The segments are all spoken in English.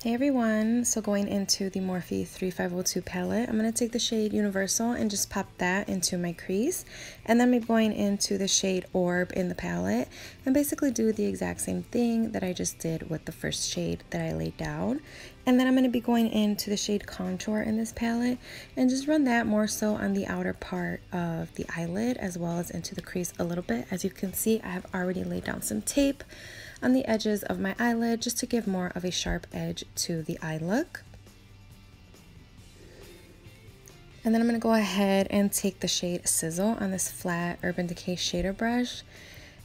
Hey everyone, so going into the Morphe 3502 palette, I'm going to take the shade Universal and just pop that into my crease. And then I'm going into the shade Orb in the palette and basically do the exact same thing that I just did with the first shade that I laid down. And then I'm going to be going into the shade Contour in this palette and just run that more so on the outer part of the eyelid as well as into the crease a little bit. As you can see, I have already laid down some tape on the edges of my eyelid just to give more of a sharp edge to the eye look. And then I'm going to go ahead and take the shade Sizzle on this flat Urban Decay shader brush.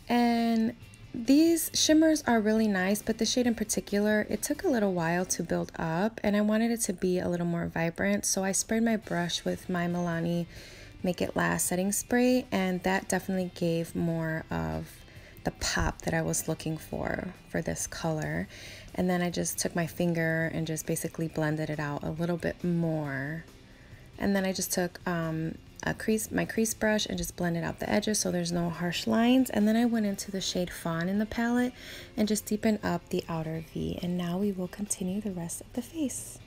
And these shimmers are really nice, but the shade in particular, it took a little while to build up and I wanted it to be a little more vibrant. So I sprayed my brush with my Milani Make It Last setting spray, and that definitely gave more of the pop that I was looking for this color. And then I just took my finger and just basically blended it out a little bit more. And then I just took my crease brush and just blended out the edges so there's no harsh lines. And then I went into the shade Fawn in the palette and just deepened up the outer V. And now we will continue the rest of the face.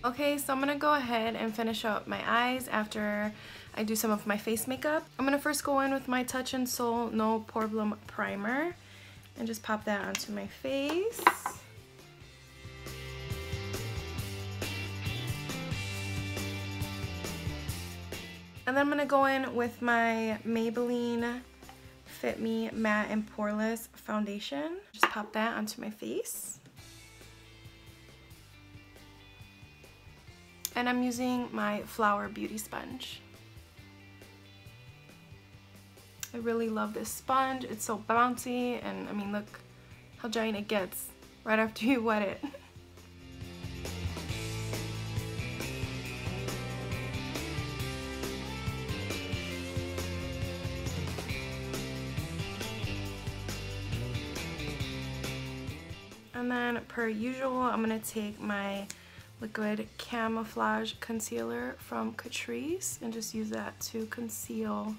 Okay, so I'm gonna go ahead and finish up my eyes after I do some of my face makeup. I'm gonna first go in with my Touch in Sol No Problem Primer and just pop that onto my face. And then I'm gonna go in with my Maybelline Fit Me Matte and Poreless Foundation. Just pop that onto my face. And I'm using my Flower Beauty Sponge. I really love this sponge. It's so bouncy, and I mean, look how giant it gets right after you wet it. And then, per usual, I'm gonna take my Liquid Camouflage Concealer from Catrice and just use that to conceal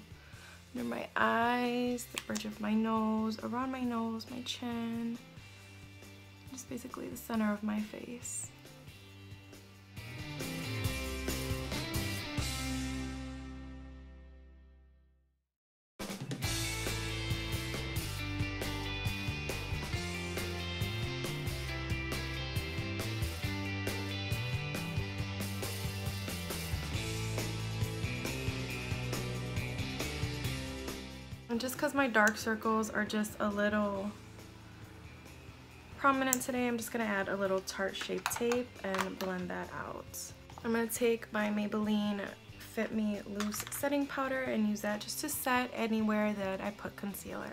under my eyes, the bridge of my nose, around my nose, my chin, just basically the center of my face. And just because my dark circles are just a little prominent today, I'm just going to add a little Tarte Shape Tape and blend that out. I'm going to take my Maybelline Fit Me Loose Setting Powder and use that just to set anywhere that I put concealer.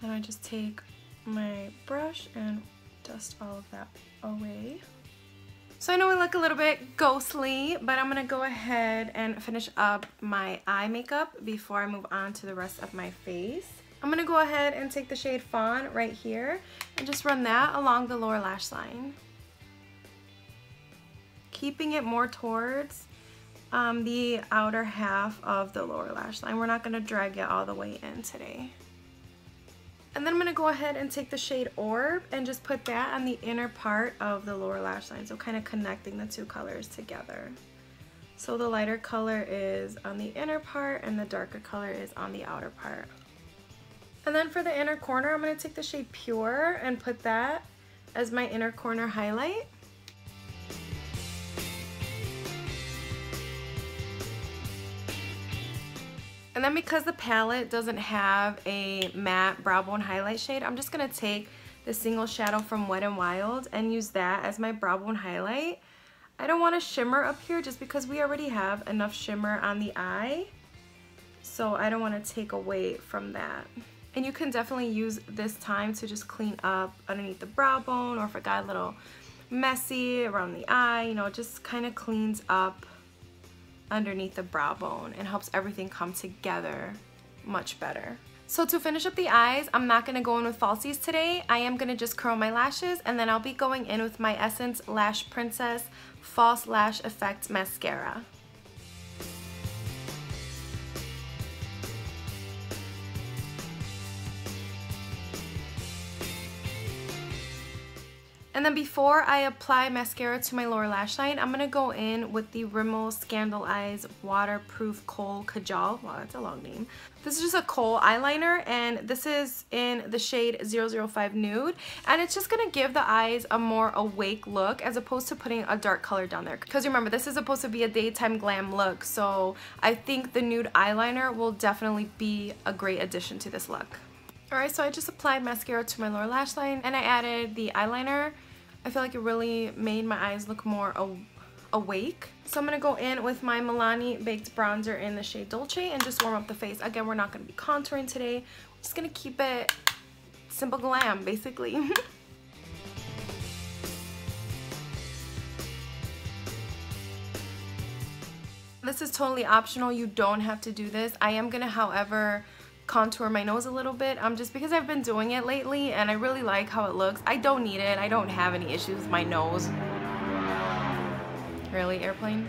And I just take my brush and dust all of that away. So I know I look a little bit ghostly, but I'm gonna go ahead and finish up my eye makeup before I move on to the rest of my face. I'm gonna go ahead and take the shade Fawn right here and just run that along the lower lash line, keeping it more towards the outer half of the lower lash line. We're not gonna drag it all the way in today. And then I'm going to go ahead and take the shade Orb and just put that on the inner part of the lower lash line, so kind of connecting the two colors together. So the lighter color is on the inner part and the darker color is on the outer part. And then for the inner corner, I'm going to take the shade Pure and put that as my inner corner highlight. And then because the palette doesn't have a matte brow bone highlight shade, I'm just going to take the single shadow from Wet n Wild and use that as my brow bone highlight. I don't want to shimmer up here just because we already have enough shimmer on the eye, so I don't want to take away from that. And you can definitely use this time to just clean up underneath the brow bone, or if it got a little messy around the eye, you know, it just kind of cleans up underneath the brow bone and helps everything come together much better. So to finish up the eyes, I'm not going to go in with falsies today. I am going to just curl my lashes, and then I'll be going in with my Essence Lash Princess False Lash Effect Mascara. And then before I apply mascara to my lower lash line, I'm going to go in with the Rimmel Scandal Eyes Waterproof Kohl Kajal. Wow, that's a long name. This is just a kohl eyeliner, and this is in the shade 005 Nude. And it's just going to give the eyes a more awake look as opposed to putting a dark color down there. Because remember, this is supposed to be a daytime glam look, so I think the nude eyeliner will definitely be a great addition to this look. Alright, so I just applied mascara to my lower lash line and I added the eyeliner. I feel like it really made my eyes look more awake. So I'm going to go in with my Milani Baked Bronzer in the shade Dolce and just warm up the face. Again, we're not going to be contouring today. We're just going to keep it simple glam, basically. This is totally optional. You don't have to do this. I am going to, however, contour my nose a little bit just because I've been doing it lately and I really like how it looks. I don't need it. I don't have any issues with my nose. Really, airplane?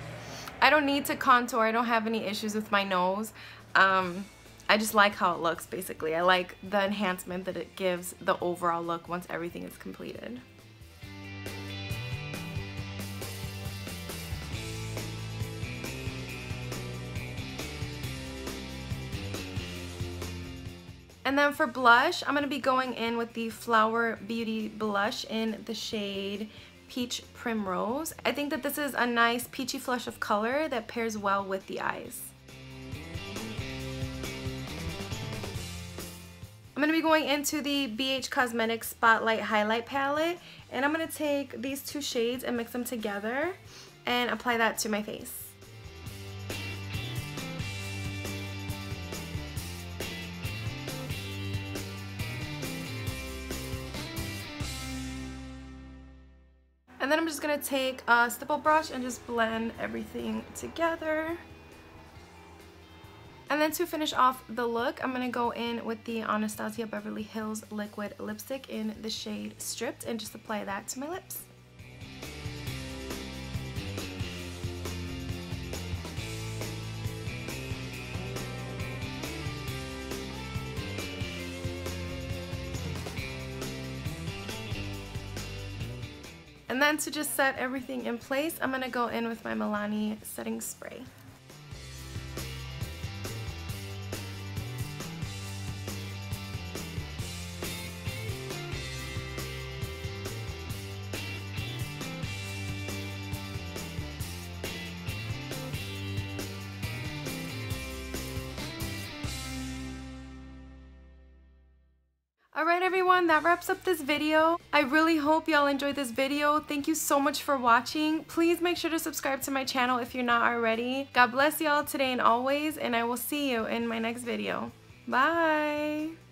I don't need to contour. I don't have any issues with my nose. I just like how it looks, basically. I like the enhancement that it gives the overall look once everything is completed. And then for blush, I'm going to be going in with the Flower Beauty blush in the shade Peach Primrose. I think that this is a nice peachy flush of color that pairs well with the eyes. I'm going to be going into the BH Cosmetics Spotlight Highlight Palette, and I'm going to take these two shades and mix them together and apply that to my face. And then I'm just going to take a stipple brush and just blend everything together. And then to finish off the look, I'm going to go in with the Anastasia Beverly Hills Liquid Lipstick in the shade Stripped and just apply that to my lips. And then to just set everything in place, I'm going to go in with my Milani setting spray. Alright everyone, that wraps up this video. I really hope y'all enjoyed this video. Thank you so much for watching. Please make sure to subscribe to my channel if you're not already. God bless y'all today and always, and I will see you in my next video. Bye!